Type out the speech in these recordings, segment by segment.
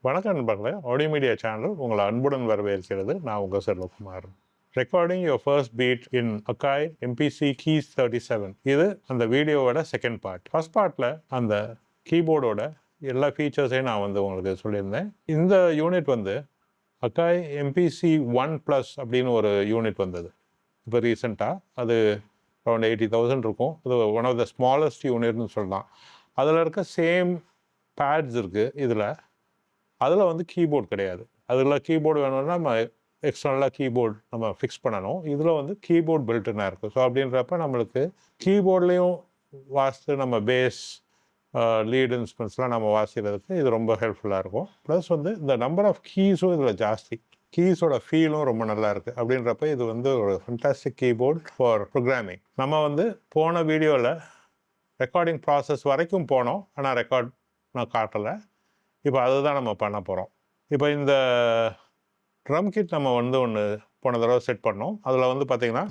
வணக்கம் நண்பர்களே, audio media channel உங்களை அன்புடன் வரவேற்கிறது. நான் உங்கள் Selvakumar. Recording your first beat in Akai MPC keys 37. இது அந்த வீடியோவோட செகண்ட் பார்ட். ஃபர்ஸ்ட் பார்ட்டில் அந்த கீபோர்டோட எல்லா ஃபீச்சர்ஸையும் நான் உங்களுக்கு சொல்லியிருந்தேன். இந்த யூனிட் அக்காய் எம்பிசி 1+ அப்படின்னு ஒரு யூனிட் வந்தது இப்போ ரீசெண்டாக. அது அரௌண்ட் 80,000 இருக்கும். அது ஒன் ஆஃப் த ஸ்மாலஸ்ட் யூனிட்னு சொல்லலாம். அதில் இருக்க சேம் பேட்ஸ் இருக்குது இதில். அதில் கீபோர்டு கிடையாது. அதில் கீபோர்டு வேணும்னா நம்ம எக்ஸ்டர்னலாக கீபோர்டு நம்ம ஃபிக்ஸ் பண்ணணும். இதில் கீபோர்டு பில்ட்டுனா இருக்குது. ஸோ அப்படின்றப்ப நம்மளுக்கு கீபோர்ட்லேயும் வாசித்து நம்ம பேஸ் லீட் இன்ஸ்ட்ருமெண்ட்ஸ்லாம் நம்ம வாசிக்கிறதுக்கு இது ரொம்ப ஹெல்ப்ஃபுல்லாக இருக்கும். ப்ளஸ் இந்த நம்பர் ஆஃப் கீஸும் இதில் ஜாஸ்தி. கீஸோட ஃபீலும் ரொம்ப நல்லா இருக்குது. அப்படின்றப்ப இது ஒரு ஃபண்டாஸ்டிக் கீபோர்ட் ஃபார் ப்ரோக்ராமிங். நம்ம போன வீடியோவில் ரெக்கார்டிங் ப்ராசஸ் வரைக்கும் போனோம். ஆனால் ரெக்கார்ட் நான் காட்டலை. இப்போ அதுதான் நம்ம பண்ண போகிறோம். இப்போ இந்த ட்ரம் கிட் நம்ம ஒன்று போன தடவை செட் பண்ணோம். அதில் பார்த்திங்கன்னா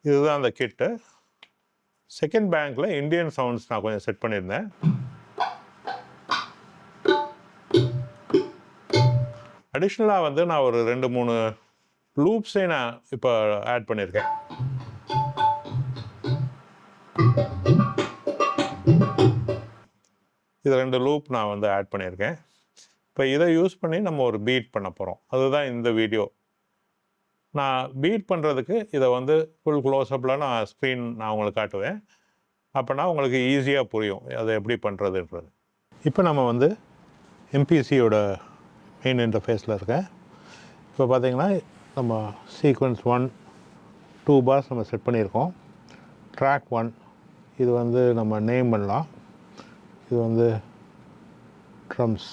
இதுதான் அந்த கிட்டு. செகண்ட் பேங்கில் இந்தியன் சவுண்ட்ஸ் நான் கொஞ்சம் செட் பண்ணியிருந்தேன். அடிஷ்னலாக நான் ஒரு 2-3 லூப்ஸை நான் இப்போ ஆட் பண்ணியிருக்கேன். இது 2 லூப் நான் ஆட் பண்ணியிருக்கேன். இப்போ இதை யூஸ் பண்ணி நம்ம ஒரு பீட் பண்ண போகிறோம். அதுதான் இந்த வீடியோ. நான் பீட் பண்ணுறதுக்கு இதை ஃபுல் க்ளோஸ்அப்பில் நான் உங்களுக்கு காட்டுவேன். அப்போனா உங்களுக்கு ஈஸியாக புரியும் அதை எப்படி பண்ணுறதுன்றது. இப்போ நம்ம எம்பிசியோட மெயின் இன்டர்ஃபேஸில் இருக்கேன். இப்போ பார்த்திங்கன்னா நம்ம சீக்வன்ஸ் 1, 2 bars நம்ம செட் பண்ணியிருக்கோம். ட்ராக் 1 இது நம்ம நேம் பண்ணலாம். இது ட்ரம்ஸ்.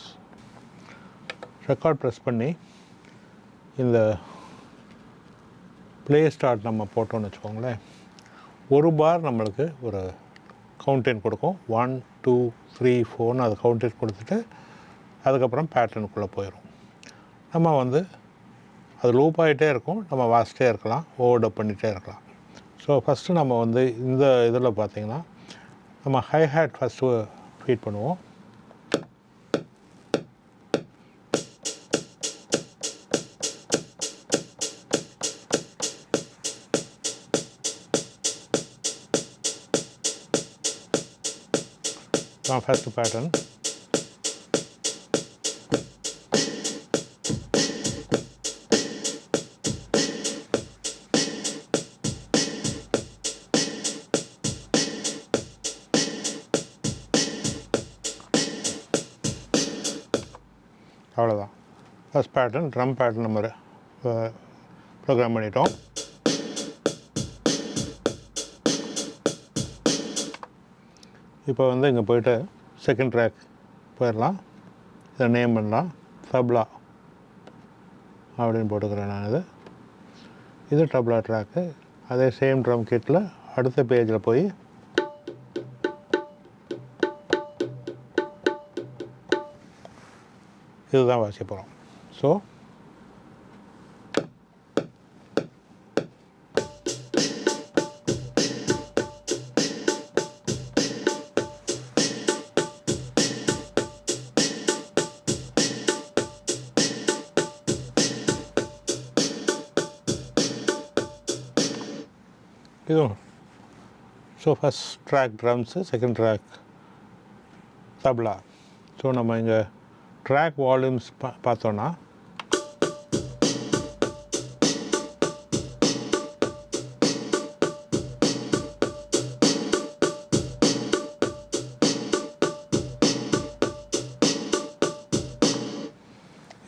ரெக்கார்ட் ப்ரெஸ் பண்ணி இந்த ப்ளே ஸ்டார்ட் நம்ம போட்டோன்னு வச்சுக்கோங்களேன். ஒரு பார் நம்மளுக்கு ஒரு கவுண்டெயின் கொடுக்கும். 1, 2, 3, 4ன்னு அது கவுண்டெயின் கொடுத்துட்டு அதுக்கப்புறம் பேட்டர்னுக்குள்ளே போயிடும். நம்ம அது லூப் ஆகிட்டே இருக்கும். நம்ம வாசிட்டே இருக்கலாம், ஓவர்டப் பண்ணிகிட்டே இருக்கலாம். ஸோ ஃபஸ்ட்டு நம்ம இந்த இதில் பார்த்திங்கன்னா நம்ம ஹைஹேட் ஃபஸ்ட்டு ஃபீட் பண்ணுவோம். ஃபஸ்ட்டு பேட்டர்ன் அவ்வளோதான். ஃபஸ்ட் பேட்டர்ன் ட்ரம் பேட்டர்ன் நம்ம ப்ரோக்ராம் பண்ணிட்டோம். இப்போ இங்கே போய்ட்டு செகண்ட் ட்ராக் போயிடலாம். இதை நேம் பண்ணலாம் தப்லா அப்படின்னு போட்டுக்கிறேன் நான். இது தப்லா ட்ராக்கு. அதே சேம் ட்ரம் கிட்டில் அடுத்த பேஜில் போய் இதுதான் வாசிக்க போகிறோம். ஸோ இதுவும் so first track drums, second track tabla. So நம்ம இங்கே ட்ராக் வால்யூம்ஸ் பார்த்தோன்னா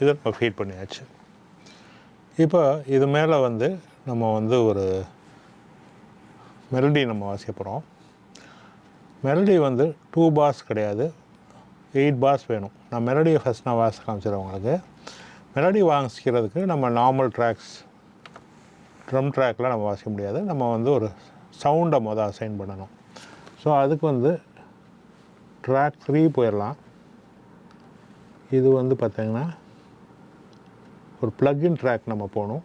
இதை நம்ம ஃபீட் பண்ணியாச்சு. இப்போ இது மேலே நம்ம ஒரு மெலடி நம்ம வாசிக்க போகிறோம். மெலடி 2 bars கிடையாது, 8 bars வேணும். நான் மெலடியை ஃபஸ்ட் நான் வாசிக்க காமிச்சிடுறேன் உங்களுக்கு. மெலடி வாசிக்கிறதுக்கு நம்ம நார்மல் ட்ராக்ஸ் ட்ரம் ட்ராக்கில் நம்ம வாசிக்க முடியாது. நம்ம ஒரு சவுண்டை அசைன் பண்ணணும். ஸோ அதுக்கு ட்ராக் 3 போயிடலாம். இது பார்த்திங்கன்னா ஒரு ப்ளக்இன் ட்ராக் நம்ம போகணும்.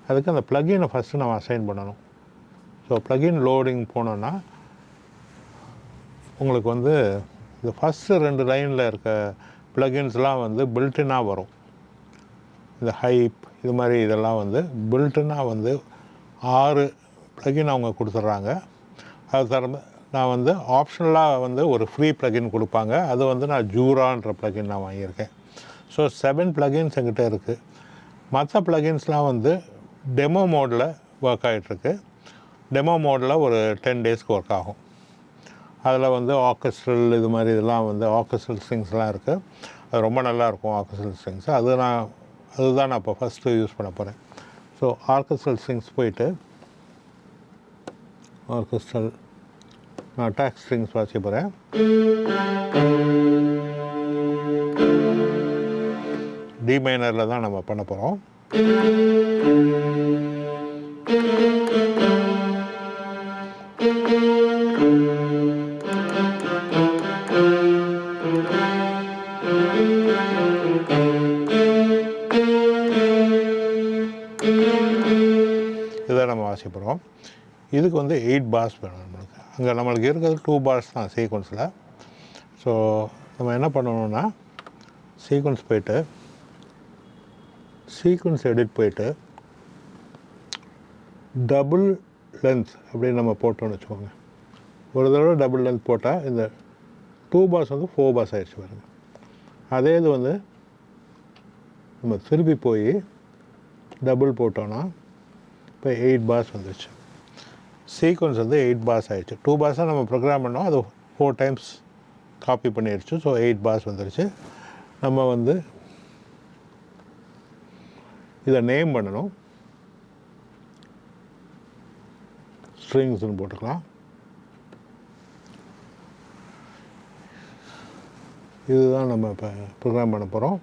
அதுக்கு அந்த ப்ளகினை ஃபஸ்ட்டு நம்ம அசைன் பண்ணணும். ஸோ ப்ளகின் லோடிங் போனோன்னா உங்களுக்கு வந்து இந்த ஃபஸ்ட்டு 2 லைனில் இருக்க ப்ளகின்ஸ்லாம் வந்து பில்டின்னாக வரும். இந்த ஹைப் இது மாதிரி இதெல்லாம் வந்து பில்டின்னாக வந்து 6 ப்ளகின் அவங்க கொடுத்துட்றாங்க. அது தர நான் வந்து ஆப்ஷனலாக வந்து ஒரு ஃப்ரீ ப்ளகின் கொடுப்பாங்க. அது வந்து நான் ஜூரான்ற ப்ளகின் நான் வாங்கியிருக்கேன். ஸோ 7 ப்ளகின்ஸ் என்கிட்ட இருக்குது. மற்ற ப்ளகின்ஸ்லாம் வந்து டெமோ மோடில் ஒர்க் ஆகிட்டுருக்கு. டெமோ மோடில் ஒரு 10 டேஸ்க்கு ஒர்க் ஆகும். அதில் வந்து ஆர்கெஸ்ட்ரல் இது மாதிரி இதெல்லாம் வந்து ஆர்கெஸ்ட்ரல் ஸ்ட்ரிங்ஸ்லாம் இருக்குது. அது ரொம்ப நல்லாயிருக்கும் ஆர்கெஸ்ட்ரல் ஸ்ட்ரிங்ஸ். அதுதான் நான் இப்போ ஃபஸ்ட்டு யூஸ் பண்ண போகிறேன். ஸோ ஆர்கெஸ்ட்ரல் ஸ்ட்ரிங்ஸ் போயிட்டு ஆர்கெஸ்ட்ரல் நான் அட்டாக் ஸ்ட்ரிங்ஸ் வாசிக்க போகிறேன். டி மைனரில் தான் நம்ம பண்ண போகிறோம். இதை நம்ம வாசிக்க போகிறோம். இதுக்கு வந்து 8 bars வேணும் நம்மளுக்கு. அங்கே நம்மளுக்கு இருக்கிறது 2 bars தான் சீக்வன்ஸில். ஸோ நம்ம என்ன பண்ணணும்னா சீக்வன்ஸ் போயிட்டு சீக்வன்ஸ் எடிட் போயிட்டு டபுள் லென்த் அப்படின்னு நம்ம போட்டோன்னு வச்சுக்கோங்க. ஒரு தடவை டபுள் லென்த் போட்டால் இந்த 2 bars வந்து 4 bars ஆகிடுச்சு பாருங்க. அதே இது வந்து நம்ம திருப்பி போய் டபுள் போட்டோன்னா இப்போ 8 bars வந்துடுச்சு. சீக்வன்ஸ் வந்து 8 bars ஆகிடுச்சு. 2 bars நம்ம ப்ரோக்ராம் பண்ணோம், அது 4 times காப்பி பண்ணிடுச்சு. ஸோ 8 bars வந்துடுச்சு. நம்ம வந்து இதை நேம் பண்ணணும். ஸ்ட்ரிங்ஸ்னு போட்டுக்கலாம். இதுதான் நம்ம இப்போ ப்ரோக்ராம் பண்ண போகிறோம்.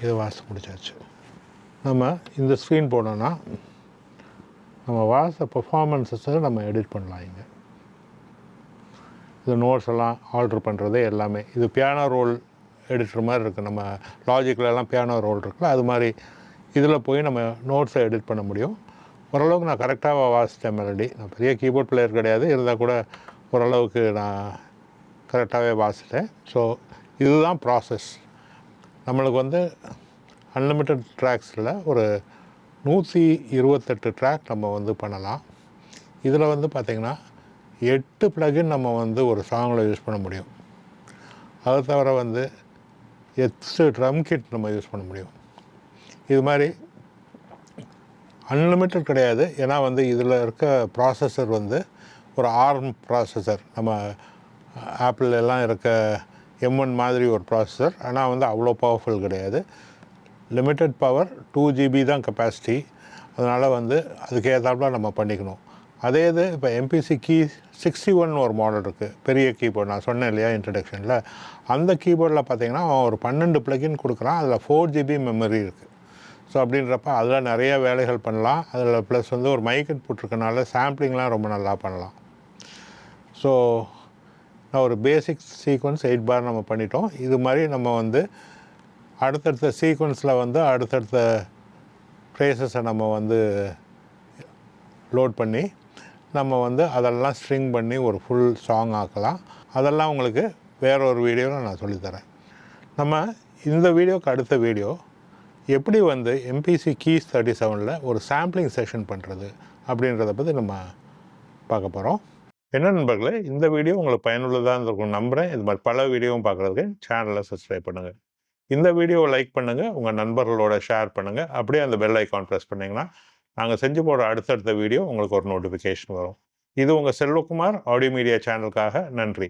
இதை வாசித்து முடிச்சாச்சு. நம்ம இந்த ஸ்க்ரீன் போனோன்னா நம்ம வாச பெர்ஃபார்மன்ஸஸை நம்ம எடிட் பண்ணலாம். இங்கே இந்த நோட்ஸ் எல்லாம் ஆல்ட்ரு பண்ணுறது எல்லாமே இது பியானோ ரோல் எடிட்டர் மாதிரி இருக்குது. நம்ம லாஜிக்கிலலாம் பியானோ ரோல் இருக்குல்ல, அது மாதிரி இதில் போய் நம்ம நோட்ஸை எடிட் பண்ண முடியும். ஓரளவுக்கு நான் கரெக்டாக வாசித்தேன் மெலடி. நான் பெரிய கீபோர்ட் பிளேயர் கிடையாது, இருந்தால் கூட ஓரளவுக்கு நான் கரெக்டாகவே வாசித்தேன். ஸோ இதுதான் ப்ராசஸ். நம்மளுக்கு வந்து அன்லிமிட்டட் ட்ராக்ஸில் ஒரு 128 ட்ராக் நம்ம வந்து பண்ணலாம். இதில் வந்து பார்த்திங்கன்னா 8 ப்ளகின் நம்ம வந்து ஒரு சாங்கில் யூஸ் பண்ண முடியும். அது தவிர வந்து 8 ட்ரம் கிட் நம்ம யூஸ் பண்ண முடியும். இது மாதிரி அன்லிமிட்டட் கிடையாது. ஏன்னா வந்து இதில் இருக்க ப்ராசஸர் வந்து ஒரு ஆர்ம் ப்ராசஸர். நம்ம ஆப்பிள் எல்லாம் இருக்க M1 மாதிரி ஒரு ப்ராசஸர். ஆனால் வந்து அவ்வளோ பவர்ஃபுல் கிடையாது. லிமிட்டட் பவர் 2 GB தான் கெப்பாசிட்டி. அதனால் வந்து அதுக்கு ஏற்றாப்புல நம்ம பண்ணிக்கணும். அதே இது இப்போ MPC கீ 61 ஒரு மாடல் இருக்குது, பெரிய கீபோர்டு. நான் சொன்னேன் இல்லையா இன்ட்ரடக்ஷனில், அந்த கீபோர்டில் பார்த்திங்கன்னா அவன் ஒரு 12 ப்ளகின் கொடுக்குறான். அதில் 4 GB மெமரி இருக்குது. ஸோ அப்படின்றப்ப அதில் நிறைய வேலைகள் பண்ணலாம். அதில் ப்ளஸ் வந்து ஒரு மைக் போட்டிருக்கனால சாம்பிளிங்லாம் ரொம்ப நல்லா பண்ணலாம். ஸோ நான் ஒரு பேசிக் சீக்வன்ஸ் 8 bar நம்ம பண்ணிட்டோம். இது மாதிரி நம்ம வந்து அடுத்தடுத்த சீக்வன்ஸில் வந்து அடுத்தடுத்த ஃப்ரேசஸை நம்ம வந்து லோட் பண்ணி நம்ம வந்து அதெல்லாம் ஸ்ட்ரிங் பண்ணி ஒரு ஃபுல் சாங் ஆக்கலாம். அதெல்லாம் உங்களுக்கு வேற ஒரு வீடியோவில் நான் சொல்லித்தரேன். நம்ம இந்த வீடியோக்கு அடுத்த வீடியோ எப்படி வந்து MPC Keys 37 ஒரு சாம்பிளிங் செஷன் பண்ணுறது அப்படின்றத பற்றி நம்ம பார்க்க போகிறோம். என்ன நண்பர்களே, இந்த வீடியோ உங்களுக்கு பயனுள்ளதாக இருக்கும் நம்புகிறேன். இது மாதிரி பல வீடியோவும் பார்க்குறதுக்கு சேனலை சப்ஸ்கிரைப் பண்ணுங்கள். இந்த வீடியோவை லைக் பண்ணுங்கள், உங்கள் நண்பர்களோட ஷேர் பண்ணுங்கள். அப்படியே அந்த பெல் ஐக்கான் ப்ரெஸ் பண்ணிங்கன்னா நாங்கள் செஞ்சு போடுற அடுத்தடுத்த வீடியோ உங்களுக்கு ஒரு நோட்டிஃபிகேஷன் வரும். இது உங்கள் செல்வகுமார் ஆடியோ மீடியா சேனலுக்காக. நன்றி.